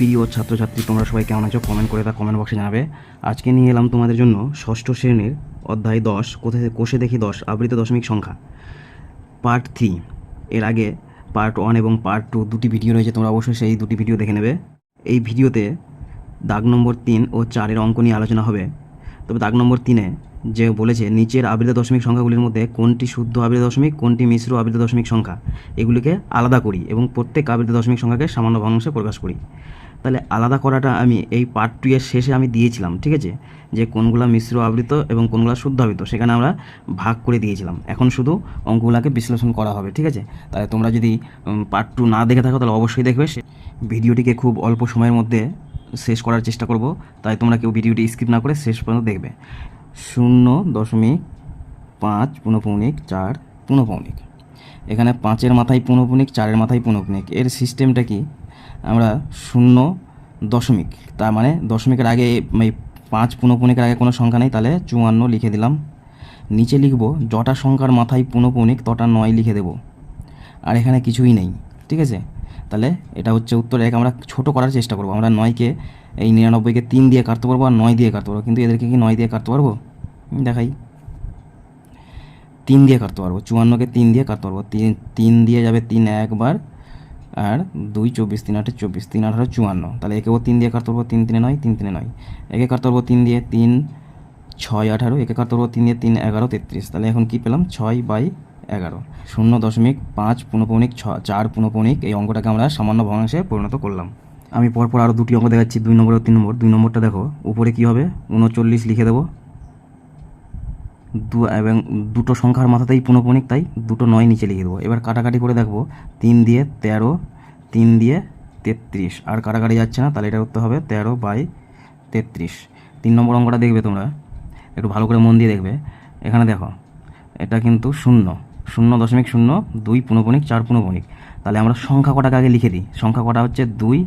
প্রিয় ছাত্রছাত্রী, তোমরা সবাই কেমন আছো? কমেন্ট করে তা কমেন্ট বক্সে জানাবে। আজকে নিয়ে এলাম তোমাদের জন্য ষষ্ঠ শ্রেণীর অধ্যায় 10 কোষে দেখি 10 আবৃত দশমিক সংখ্যা পার্ট 3। এর আগে পার্ট 1 এবং পার্ট 2 দুটি ভিডিও রয়েছে, তোমরা অবশ্যই সেই দুটি ভিডিও দেখে নেবে। এই ভিডিওতে দাগ নম্বর 3 ও 4-এর অঙ্ক নিয়ে আলোচনা হবে। তবে দাগ নম্বর 3-এ যে বলেছে নিচের আবৃত দশমিক সংখ্যাগুলির মধ্যে কোনটি শুদ্ধ আবৃত দশমিক, কোনটি মিশ্র আবৃত দশমিক সংখ্যা, এগুলিকে আলাদা করি এবং প্রত্যেক আবৃত দশমিক সংখ্যাকে সামান্য ভগ্নাংশে প্রকাশ করি। তাহলে আলাদা করাটা আমি এই পার্ট 2 এর শেষে আমি দিয়েছিলাম, ঠিক আছে, যে কোনগুলো মিশ্র আবৃত এবং কোনগুলো শুদ্ধ আবৃত সেখানে আমরা ভাগ করে দিয়েছিলাম। এখন শুধু অঙ্কগুলোকে বিশ্লেষণ করা হবে, ঠিক আছে। তাহলে তোমরা যদি পার্ট 2 না দেখে থাকো তাহলে অবশ্যই দেখবে। ভিডিওটিকে খুব অল্প সময়ের মধ্যে শেষ করার চেষ্টা করব, তাই তোমরা কেউ ভিডিওটি স্কিপ না করে শেষ পর্যন্ত দেখবে। 0.5 পৌনঃপুনিক 4 পৌনঃপুনিক, এখানে 5-এর মাথায় পৌনঃপুনিক, 4-এর মাথায় পৌনঃপুনিক। এর সিস্টেমটা কি? আমরা 0 দশমিক, তার মানে দশমিকের আগে 5 পৌনঃপুনিকের আগে কোনো সংখ্যা নেই, তাহলে 54 লিখে দিলাম। নিচে লিখব যটা সংখ্যার মাথায় পৌনঃপুনিক তটা 9 লিখে দেব, আর এখানে কিছুই নেই, ঠিক আছে। তাহলে এটা হচ্ছে উত্তর 1। আমরা ছোট করার চেষ্টা করব। আমরা 9কে এই 99কে 3 দিয়ে কাটতে পারবো আর 9 দিয়ে কাটতে পারবো, কিন্তু এদেরকে কি 9 দিয়ে কাটতে পারবো? দেখাই, 3 দিয়ে কাটতে পারবো। 54কে 3 দিয়ে কাটতে পারবো। 3 দিয়ে যাবে 3 একবার, আর 2 24, 3 8 24, 3 18 54। তাহলে একেও 3 দিয়ে কাটতে পারবো, 3 3 9, 3 3 9। একে কাটতে পারবো 3 দিয়ে, 3 6 18। একে কাটতে পারবো 3 দিয়ে, 3 11 33। তাহলে এখন কি পেলাম? 6/11। 0.5 পৌনঃপুনিক 4 পৌনঃপুনিক, এই অঙ্কটাকে আমরা সামান্য ভগ্নাংশে পরিণত করলাম। আমি পরপর আরও দুটি অঙ্ক দেখাচ্ছি, 2 নম্বর ও 3 নম্বর। 2 নম্বরটা দেখো, উপরে কি হবে? 39 লিখে দেবো, এবং দুটো সংখ্যার মাথাতেই পৌনঃপুনিক, তাই দুটো 9 নিচে লিখে দেবো। এবার কাটাকাটি করে দেখবো, 3 দিয়ে 13, 3 দিয়ে 33, আর কাটাকাটি যাচ্ছে না, তাহলে এটা করতে হবে 13/33। 3 নম্বর অঙ্কটা দেখবে তোমরা, একটু ভালো করে মন দিয়ে দেখবে। এখানে দেখো, এটা কিন্তু 0.02 পৌনঃপুনিক 4 পৌনঃপুনিক। তাহলে আমরা সংখ্যা কটাকে আগে লিখে দিই। সংখ্যা কটা হচ্ছে 2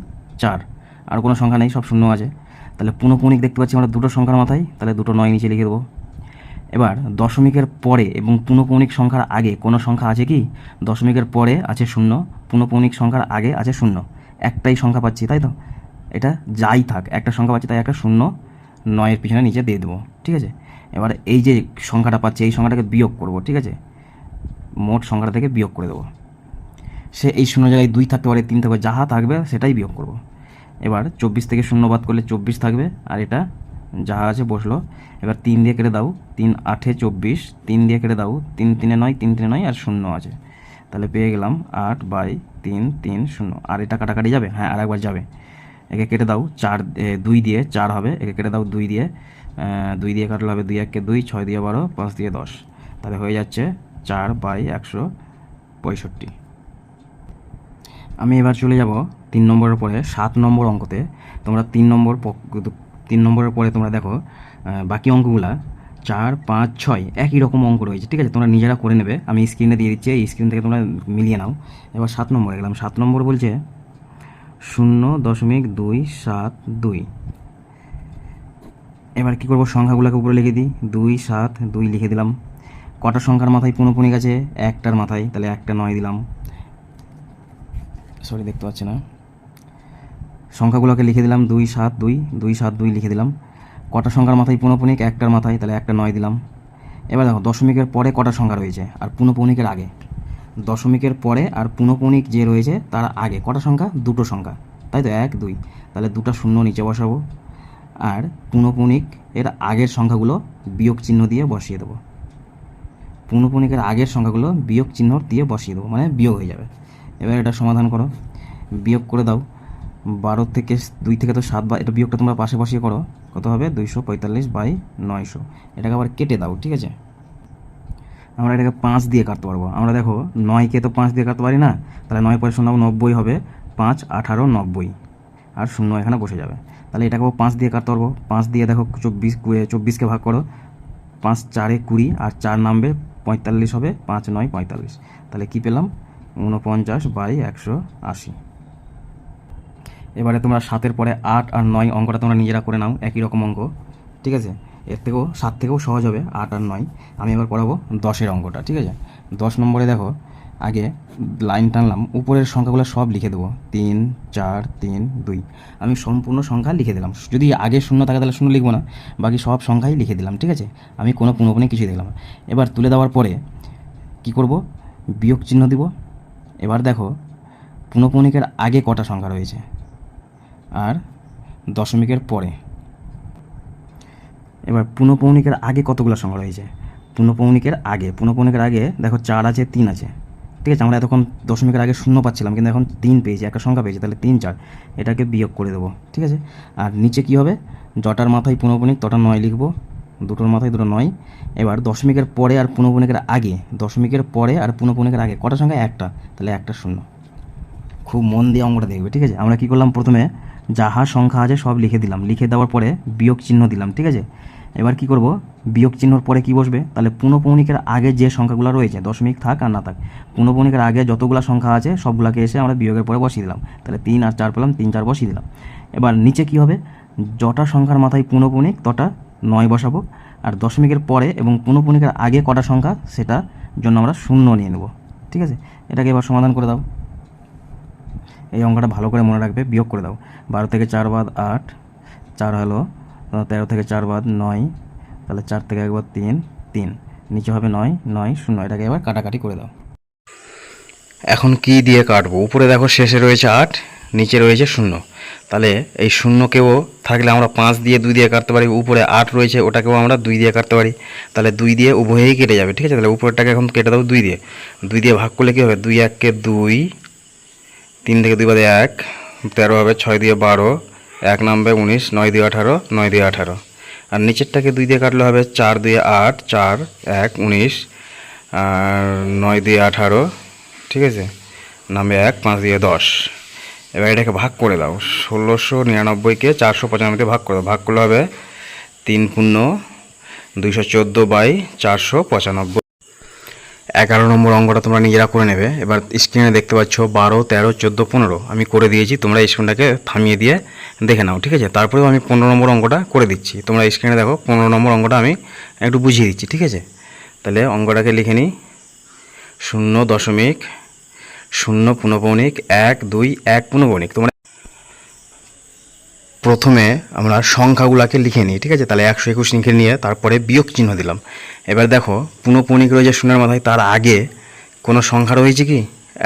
4, আর কোনো সংখ্যা নেই, সব শূন্য আছে। তাহলে পৌনঃপুনিক দেখতে পাচ্ছি আমরা দুটো সংখ্যার মাথায়, তাহলে দুটো 9 নিচে লিখে দেবো। এবার দশমিকের পরে এবং পৌনঃপুনিক সংখ্যার আগে কোনো সংখ্যা আছে কি? দশমিকের পরে আছে 0, পৌনঃপুনিক সংখ্যার আগে আছে 0। একটাই সংখ্যা পাচ্ছি, তাই তো। এটা যাই থাক, একটা সংখ্যা পাচ্ছি, তাই একটা 0 9-এর পিছনে নিচে দিয়ে দেবো, ঠিক আছে। এবার এই যে সংখ্যাটা পাচ্ছি, এই সংখ্যাটাকে বিয়োগ করব, ঠিক আছে। মোট সংখ্যাটা থেকে বিয়োগ করে দেবো। সে এই 0 জায়গায় 2 থাকতে পারে, 3 থাকবে, যাহা থাকবে সেটাই বিয়োগ করব। এবার 24 থেকে 0 বাদ করলে 24 থাকবে, আর এটা যাহা আছে বসলো। এবার 3 দিয়ে কেটে দাও, 3 8 24, 3 দিয়ে কেটে দাও, 3 3 9, 3 3 9, আর 0 আছে। তাহলে পেয়ে গেলাম 8/3 3 0। আর এটা কাটাকাটি যাবে? হ্যাঁ, আর একবার যাবে। একে কেটে দাও, 2 দিয়ে 4 হবে। একে কেটে দাও 2 দিয়ে, 2 দিয়ে কাটলে হবে 2 1 2, 6 দিয়ে 12, 5 দিয়ে 10। তাহলে হয়ে যাচ্ছে 4/165। আমি এবার চলে যাব 3 নম্বরের পরে 7 নম্বর অঙ্কতে। তোমরা 3 নম্বরের পরে তোমরা দেখো বাকি অঙ্কগুলা 4 5 6 একই রকম অঙ্ক রয়েছে, ঠিক আছে। তোমরা নিজেরা করে নেবে, আমি স্ক্রিনে দিয়ে দিচ্ছি, এই স্ক্রিন থেকে তোমরা মিলিয়ে নাও। এবার 7 নম্বরে গেলাম। 7 নম্বর বলছে 0.272। এবার কী করবো? সংখ্যাগুলোকে উপরে লিখে দিই, 2 7 2 লিখে দিলাম। কটা সংখ্যার মাথায় পৌনঃপুনিক আছে? একটার মাথায়, তাহলে একটা 9 দিলাম। সরি, দেখতে পাচ্ছি না। সংখ্যাগুলোকে লিখে দিলাম 2 7 2 2 7 2 লিখে দিলাম। কটা সংখ্যার মাথায় পৌনঃপুনিক? একটার মাথায়, তাহলে একটা 9 দিলাম। এবার দেখো দশমিকের পরে কটা সংখ্যা রয়েছে আর পৌনঃপুনিকের আগে। দশমিকের পরে আর পৌনঃপুনিক যে রয়েছে তার আগে কটা সংখ্যা? দুটো সংখ্যা, তাই তো, 1 2। তাহলে দুটো 0 নিচে বসাবো, আর পৌনঃপুনিক এর আগের সংখ্যাগুলো বিয়োগ চিহ্ন দিয়ে বসিয়ে দেবো। পৌনঃপুনিকের আগের সংখ্যাগুলো বিয়োগ চিহ্ন দিয়ে বসিয়ে দেবো, মানে বিয়োগ হয়ে যাবে। এবার এটা সমাধান করো, বিয়োগ করে দাও। 12 থেকে 2 থেকে তো 7, বা এটা বিয়োগটা তোমরা পাশে বসিয়ে করো, কত হবে? 245/900। এটাকে আবার কেটে দাও, ঠিক আছে। আমরা এটাকে 5 দিয়ে কাটতে পারবো। আমরা দেখো 9কে তো 5 দিয়ে কাটতে পারি না, তাহলে 9 পরে 0 90 হবে, 5 18 90, আর 0 এখানে বসে যাবে। তাহলে এটাকেও 5 দিয়ে কাটতে পারবো। 5 দিয়ে দেখো 24কে ভাগ করো, 5 4 20, আর 4 নামবে 45 হবে, 5 9 45। তাহলে কী পেলাম? 49/180। এবারে তোমরা 7-এর পরে 8 আর 9 অঙ্কটা তোমরা নিজেরা করে নাও, একই রকম অঙ্ক, ঠিক আছে। এর থেকেও 7 থেকেও সহজ হবে, 8 আর 9। আমি এবার করাবো 10-এর অঙ্কটা, ঠিক আছে। 10 নম্বরে দেখো, আগে লাইন টানলাম, উপরের সংখ্যাগুলো সব লিখে দেবো, 3 4 3 2। আমি সম্পূর্ণ সংখ্যা লিখে দিলাম। যদি আগে শূন্য থাকে তাহলে শূন্য লিখবো না, বাকি সব সংখ্যাই লিখে দিলাম, ঠিক আছে। আমি কোনো পুনঃপুনি কিছুই দিলাম না। এবার তুলে দেওয়ার পরে কি করব, বিয়োগ চিহ্ন দিব। এবার দেখো পুনঃপুনিকের আগে কটা সংখ্যা রয়েছে আর দশমিকের পরে। এবার পুনঃপৌনিকের আগে কতগুলো সংখ্যা রয়েছে, পুনঃপৌনিকের আগে দেখো 4 আছে, 3 আছে, ঠিক আছে। আমরা এতক্ষণ দশমিকের আগে শূন্য পাচ্ছিলাম, কিন্তু এখন 3 পেয়েছি, একটা সংখ্যা পেয়েছি, তাহলে 3 4 এটাকে বিয়োগ করে দেবো, ঠিক আছে। আর নিচে কি হবে, জটার মাথায় পুনঃপুনিক তটা 9 লিখবো, দুটোর মাথায় দুটো 9। এবার দশমিকের পরে আর পুনঃপুনিকের আগে, দশমিকের পরে আর পুনঃপুনিকের আগে কটা সংখ্যা, একটা, তাহলে একটা শূন্য। খুব মন দিয়ে অঙ্কটা দেখবে, ঠিক আছে। আমরা কি করলাম, প্রথমে যাহা সংখ্যা আছে সব লিখে দিলাম, লিখে দেওয়ার পরে বিয়োগ চিহ্ন দিলাম, ঠিক আছে। এবার কি করব, বিয়োগ চিহ্নর পরে কি বসবে, তাহলে পুনঃপৌনিকের আগে যে সংখ্যাগুলো রয়েছে, দশমিক থাক আর না থাক, পুনঃপৌনিকের আগে যতগুলো সংখ্যা আছে সবগুলোকে এসে আমরা বিয়োগের পরে বসিয়ে দিলাম, তাহলে 3 আর 4 পেলাম, 3 4 বসিয়ে দিলাম। এবার নিচে কি হবে, যটা সংখ্যার মাথায় পুনঃপৌনিক তটা 9 বসাবো, আর দশমিকের পরে এবং পুনঃপৌনিকের আগে কটা সংখ্যা সেটার জন্য আমরা শূন্য নিয়ে নেব, ঠিক আছে। এটাকে এবার সমাধান করে দাও। এই অঙ্কটা ভালো করে মনে রাখবে, বিয়োগ করে দাও। 12 থেকে 4 বাদ 8, 4 হলো, 13 থেকে 4 বাদ 9, তাহলে 4 থেকে একবার 3 3, নিচে হবে 9 9 0। এটাকে এবার কাটাকাটি করে দাও। এখন কি দিয়ে কাটবো, উপরে দেখো শেষে রয়েছে 8, নিচে রয়েছে 0, তাহলে এই শূন্যকেও থাকলে আমরা 5 দিয়ে 2 দিয়ে কাটতে পারি, উপরে 8 রয়েছে ওটাকেও আমরা 2 দিয়ে কাটতে পারি, তাহলে 2 দিয়ে উভয়েই কেটে যাবে, ঠিক আছে। তাহলে উপরেরটাকে এখন কেটে দেবো 2 দিয়ে ভাগ করলে কী হবে, 2 1 কে 2, 3 থেকে 2 বাদে 1, 13 হবে, 6 দিয়ে 12, 1 নামবে 19, 9 দিয়ে 18, 9 দিয়ে 18। আর নিচেরটাকে 2 দিয়ে কাটলে হবে 4 দিয়ে 8, 4 1 19, আর 9 দিয়ে 18, ঠিক আছে, নামবে 1, 5 দিয়ে 10। এবার এটাকে ভাগ করে দাও, 1699কে 495 ভাগ করে দাও, ভাগ করলে হবে 3 পূর্ণ 214/495। 11 নম্বর অঙ্কটা তোমরা নিজেরা করে নেবে। এবার স্ক্রিনে দেখতে পাচ্ছ 12 13 14 15 আমি করে দিয়েছি, তোমরা স্ক্রিনটাকে থামিয়ে দিয়ে দেখে নাও, ঠিক আছে। তারপরেও আমি 15 নম্বর অঙ্কটা করে দিচ্ছি, তোমরা স্ক্রিনে দেখো 15 নম্বর অঙ্কটা আমি একটু বুঝিয়ে দিচ্ছি, ঠিক আছে। তাহলে অঙ্কটাকে লিখে নিই, 0.0 পুনঃপৌনিক 1 2 1 পুনঃপৌনিক। তোমরা প্রথমে আমরা সংখ্যাগুলোকে লিখে নিই, ঠিক আছে। তাহলে 121 লিখে নিয়ে তারপরে বিয়োগ চিহ্ন দিলাম। এবার দেখো পুনঃপৌনিক রয়েছে শূন্যের মাথায়, তার আগে কোনো সংখ্যা রয়েছে কি,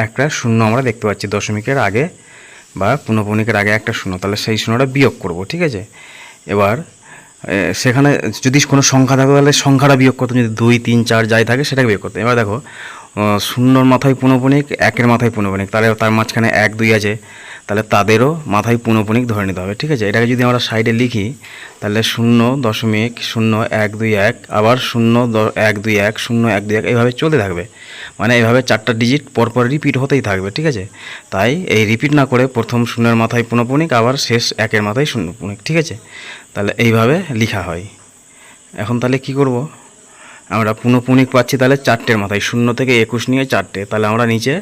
একটা শূন্য আমরা দেখতে পাচ্ছি, দশমিকের আগে বা পুনঃপৌনিকের আগে একটা শূন্য, তাহলে সেই শূন্যটা বিয়োগ করব, ঠিক আছে। এবার সেখানে যদি কোনো সংখ্যা থাকে তাহলে সংখ্যাটা বিয়োগ করতে, যদি 2 3 4 যাই থাকে সেটাকে বিয়োগ করতে। এবার দেখো শূন্যর মাথায় পুনঃপৌনিক, একের মাথায় পুনঃপৌনিক, তাহলে তার মাঝখানে 1 2 আছে, তাহলে তাদেরও মাথায় পুনঃপৌনিক ধরে নিতে হবে, ঠিক আছে। এটাকে যদি আমরা সাইডে লিখি তাহলে 0.0 1 2 1, আবার 0 1 2 1 0 1 2 1, এইভাবে চলতে থাকবে, মানে এইভাবে 4টা ডিজিট পরপর রিপিট হতেই থাকবে, ঠিক আছে। তাই এই রিপিট না করে প্রথম শূন্যের মাথায় পুনঃপৌনিক, আবার শেষ একের মাথায় পুনঃপৌনিক, ঠিক আছে। তাহলে এইভাবে লেখা হয়। এখন তাহলে কি করব, আমরা পুনঃপৌনিক পাচ্ছি তাহলে 4টের মাথায়, 0 থেকে 21 নিয়ে 4টে, তাহলে আমরা নিচে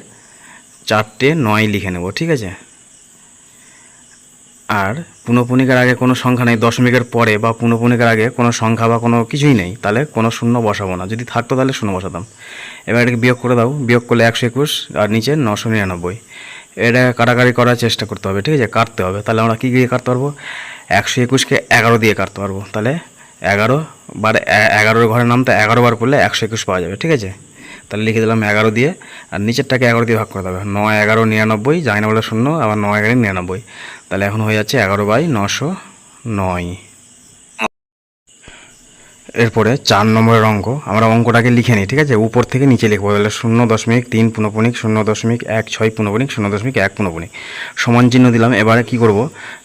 4টে 9 লিখে নেব, ঠিক আছে। আর পুনঃপৌনিকের আগে কোনো সংখ্যা নেই, দশমিকের পরে বা পুনঃপৌনিকের আগে কোনো সংখ্যা বা কোনো কিছুই নেই, তাহলে কোনো শূন্য বসাবো না, যদি থাকতো তাহলে শূন্য বসাতাম। এবার এটাকে বিয়োগ করে দাও, বিয়োগ করলে 121 আর নিচে 999। এটা কাটাকাটি করার চেষ্টা করতে হবে, ঠিক আছে, কাটতে হবে। তাহলে আমরা কী দিয়ে কাটতে পারবো, 121কে 11 দিয়ে কাটতে পারবো, তাহলে 11 বার 11 ঘরের নামটা 11 বার করলে 121 পাওয়া যাবে, ঠিক আছে। তাহলে লিখে দিলাম 11 দিয়ে, আর নিচেরটাকে 11 দিয়ে ভাগ করতে হবে, 9 11 99, যায় না বলে 0, আবার 9 11 99, তাহলে এখন হয়ে যাচ্ছে 11/909। এরপরে 4 নম্বরের অঙ্ক, আমরা অঙ্কটাকে লিখে নিই, ঠিক আছে, উপর থেকে নিচে লিখবো। তাহলে 0.3 পুনঃপৌনিক, 0.16 পুনঃপৌনিক, 0.1 পুনঃপৌনিক, সমান চিহ্ন দিলাম। এবারে কি করব,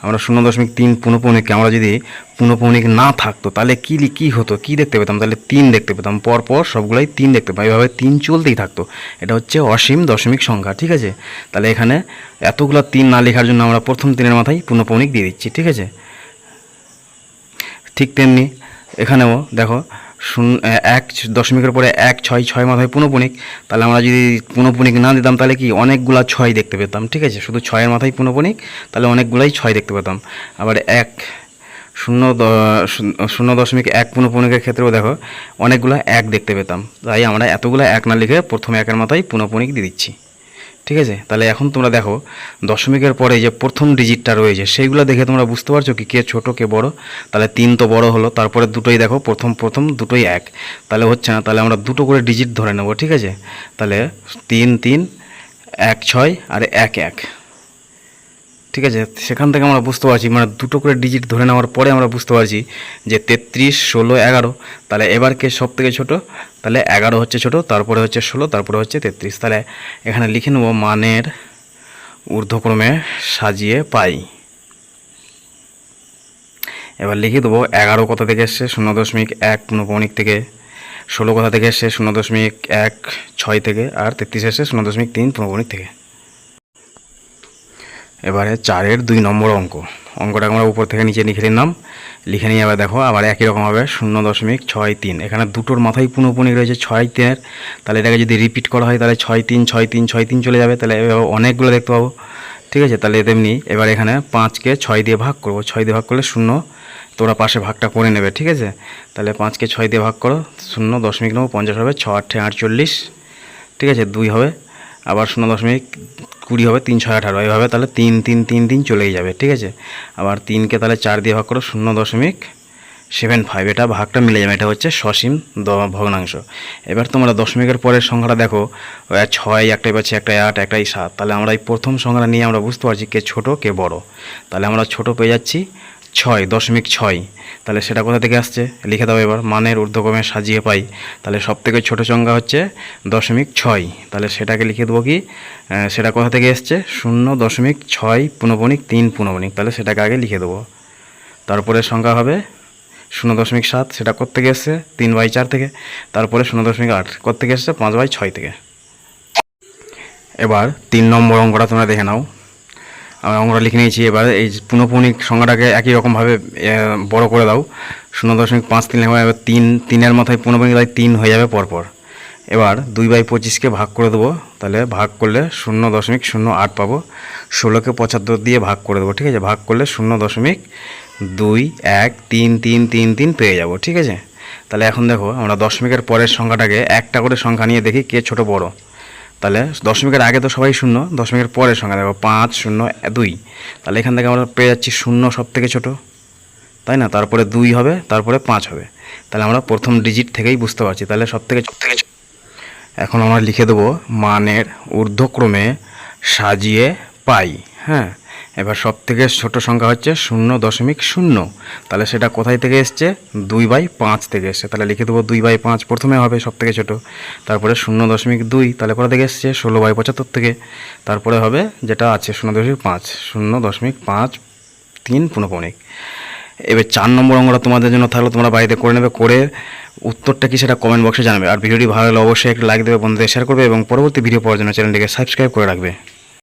আমরা 0.3 পুনঃপৌনিককে আমরা যদি পুনঃপৌনিক না থাকতো তাহলে কি হতো, কি দেখতে পেতাম, তাহলে 3 দেখতে পেতাম, পরপর সবগুলাই 3 দেখতে পাই, এভাবে 3 চলতেই থাকতো। এটা হচ্ছে অসীম দশমিক সংখ্যা, ঠিক আছে। তাহলে এখানে এতগুলো 3 না লেখার জন্য আমরা প্রথম 3-এর মাথায় পুনঃপৌনিক দিয়ে দিচ্ছি, ঠিক আছে। ঠিক তেমনি এখানেও দেখো 1 দশমিকের পরে 1 6 6 মাথায় পুনঃপৌনিক, তাহলে আমরা যদি পুনঃপৌনিক না দিতাম তাহলে কি অনেকগুলা 6 দেখতে পেতাম, ঠিক আছে। শুধু 6-এর মাথায় পুনঃপৌনিক, তাহলে অনেকগুলাই 6 দেখতে পেতাম। আবার 1 0.1 পুনঃপুনিকের ক্ষেত্রেও দেখো অনেকগুলো এক দেখতে পেতাম, তাই আমরা এতগুলো এক না লিখে প্রথমে একের মাথায় পুনঃপুনিক দিয়ে দিচ্ছি। ঠিক আছে, তাহলে এখন তোমরা দেখো দশমিকের পরে যে প্রথম ডিজিটটা রয়েছে সেইগুলো দেখে তোমরা বুঝতে পারছো কি কে ছোট কে বড়। তাহলে 3 তো বড় হলো, তারপরে দুটোই দেখো প্রথম দুটোই এক, তাহলে হচ্ছে না, তাহলে আমরা দুটো করে ডিজিট ধরে নেব। ঠিক আছে, তাহলে 3 3 1 6 আর 1 1। ঠিক আছে, সেখান থেকে আমরা বুঝতে পারছি মানে দুটো করে ডিজিট ধরে নেওয়ার পরে আমরা বুঝতে পারছি যে 33 16 11। তাহলে এবার কে সব থেকে ছোটো, তাহলে 11 হচ্ছে ছোটো, তারপরে হচ্ছে 16, তারপরে হচ্ছে 33। তাহলে এখানে লিখে নেব মানের ঊর্ধ্বক্রমে সাজিয়ে পাই। এবার লিখে দেবো 11 কোথা থেকে এসছে 0.1 পুনঃপুনিক থেকে, 16 কোথা থেকে এসছে 0.16 থেকে, আর 33 এসছে 0.3 পুনঃপুনিক থেকে। এবারে 4-এর 2 নম্বর অঙ্কটা আমরা উপর থেকে নিচে লিখে নিলাম। লিখে নিয়ে এবার দেখো আবার একই রকম হবে 0.63। এখানে দুটোর মাথায় পুনঃপুনিক রয়েছে 6 3-এর, তাহলে এটাকে যদি রিপিট করা হয় তাহলে 6 3 6 3 6 3 চলে যাবে, তাহলে এভাবে অনেকগুলো দেখতে পাবো। ঠিক আছে, তাহলে তেমনি এবার এখানে 5কে 6 দিয়ে ভাগ করবো, 6 দিয়ে ভাগ করলে 0, তোমরা পাশে ভাগটা করে নেবে। ঠিক আছে, তাহলে 5কে 6 দিয়ে ভাগ করো, 0.9 হবে, 6 8 48। ঠিক আছে, 2 হবে, আবার 0.20 হবে, 3 6 18 এইভাবে, তাহলে 3 3 3 3 চলেই যাবে। ঠিক আছে, আবার 3কে তাহলে 4 দিয়ে ভাগ করো, 0.75, এটা ভাগটা মিলে যাবে, এটা হচ্ছে সসীম ভগ্নাংশ। এবার তোমরা দশমিকের পরের সংখ্যাটা দেখো, 6 একটাই পাচ্ছি, একটাই 8, একটাই 7। তাহলে আমরা এই প্রথম সংখ্যাটা নিয়ে আমরা বুঝতে পারছি কে ছোট কে বড়। তাহলে আমরা ছোট পেয়ে যাচ্ছি 6.6। তাহলে সেটা কোথা থেকে আসছে লিখে দাও এবার, মানের ঊর্ধ্বক্রমে সাজিয়ে পাই। তাহলে সব থেকে ছোটো সংখ্যা হচ্ছে 0.6, তাহলে সেটাকে লিখে দেবো কি, সেটা কোথা থেকে এসছে 0.6 পুনঃপুনিক 3 পুনঃপুনিক, তাহলে সেটাকে আগে লিখে দেবো। তারপরে সংখ্যা হবে 0.7, সেটা কোত্থেকে এসছে 3/4 থেকে। তারপরে 0.8 কোত্থেকে এসছে 5/6 থেকে। এবার 3 নম্বর অঙ্কটা তোমরা দেখে নাও, আমি অঙ্কটা লিখে নিয়েছি। এবার এই পুনঃপুনিক সংখ্যাটাকে একই রকমভাবে বড় করে দাও, 0.53 লেখা। এবার 3-3-এর মাথায় পুনঃপুনিক 3 হয়ে যাবে পরপর। এবার 2/25কে ভাগ করে দেবো, তাহলে ভাগ করলে 0.08 পাবো। 16কে 75 দিয়ে ভাগ করে দেবো। ঠিক আছে, ভাগ করলে 0.2133333 পেয়ে যাব। ঠিক আছে, তাহলে এখন দেখো আমরা দশমিকের পরের সংখ্যাটাকে একটা করে সংখ্যা নিয়ে দেখি কে ছোট বড়। তাহলে দশমিকের আগে তো সবাই শূন্য, দশমিকের পরের সংখ্যা দেখো 5 0 2, তাহলে এখান থেকে আমরা পেয়ে যাচ্ছি 0 সব থেকে ছোটো, তাই না? তারপরে 2 হবে, তারপরে 5 হবে। তাহলে আমরা প্রথম ডিজিট থেকেই বুঝতে পারছি তাহলে সব থেকে এখন আমরা লিখে দেবো মানের ঊর্ধ্বক্রমে সাজিয়ে পাই। হ্যাঁ, এবার সব থেকে ছোটো সংখ্যা হচ্ছে 0.0, তাহলে সেটা কোথায় থেকে এসছে 2/5 থেকে এসছে। তাহলে লিখে দেবো 2/5 প্রথমে হবে সব থেকে ছোটো, তারপরে 0.2, তাহলে কোথা থেকে এসছে 16/75 থেকে, তারপরে হবে যেটা আছে 0.5 0.53 পুনঃপুনিক। এবার 4 নম্বর অঙ্কটা তোমাদের জন্য থাকলে তোমরা বাড়িতে করে নেবে, করে উত্তরটা কি সেটা কমেন্ট বক্সে জানাবে। আর ভিডিওটি ভালো লাগলে অবশ্যই একটা লাইক দেবে, বন্ধুদের শেয়ার করবে এবং পরবর্তী ভিডিও পাওয়ার জন্য চ্যানেলটিকে সাবস্ক্রাইব করে রাখবে।